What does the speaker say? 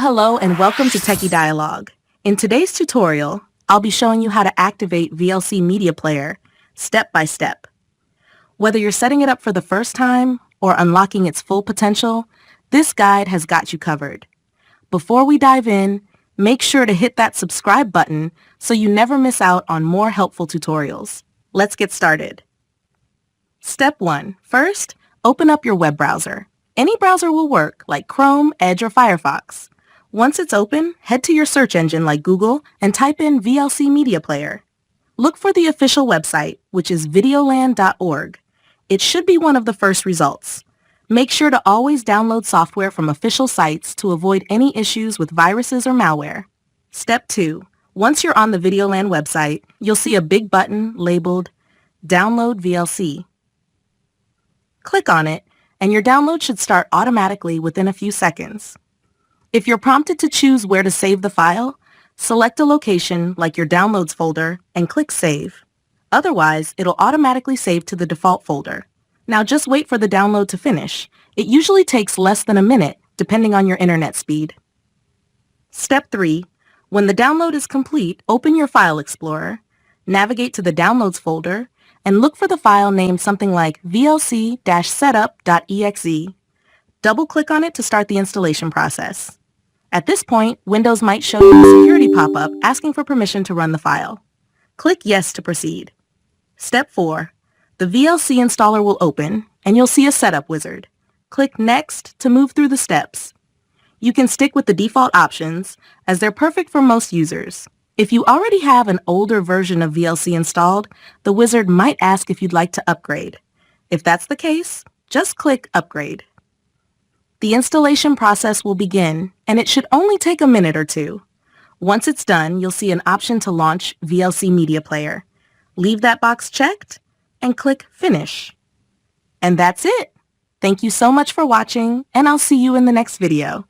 Hello and welcome to Techie Dialogue. In today's tutorial, I'll be showing you how to activate VLC Media Player step by step. Whether you're setting it up for the first time or unlocking its full potential, this guide has got you covered. Before we dive in, make sure to hit that subscribe button so you never miss out on more helpful tutorials. Let's get started. Step 1. First, open up your web browser. Any browser will work, like Chrome, Edge, or Firefox. Once it's open, head to your search engine like Google and type in VLC Media Player. Look for the official website, which is videoland.org. It should be one of the first results. Make sure to always download software from official sites to avoid any issues with viruses or malware. Step 2. Once you're on the Videoland website, you'll see a big button labeled Download VLC. Click on it, and your download should start automatically within a few seconds. If you're prompted to choose where to save the file, select a location like your Downloads folder and click Save. Otherwise, it'll automatically save to the default folder. Now just wait for the download to finish. It usually takes less than a minute, depending on your internet speed. Step 3. When the download is complete, open your File Explorer, navigate to the Downloads folder, and look for the file named something like vlc-setup.exe. Double-click on it to start the installation process. At this point, Windows might show you a security pop-up asking for permission to run the file. Click Yes to proceed. Step 4. The VLC installer will open, and you'll see a setup wizard. Click Next to move through the steps. You can stick with the default options, as they're perfect for most users. If you already have an older version of VLC installed, the wizard might ask if you'd like to upgrade. If that's the case, just click Upgrade. The installation process will begin, and it should only take a minute or two. Once it's done, you'll see an option to launch VLC Media Player. Leave that box checked and click Finish. And that's it. Thank you so much for watching, and I'll see you in the next video.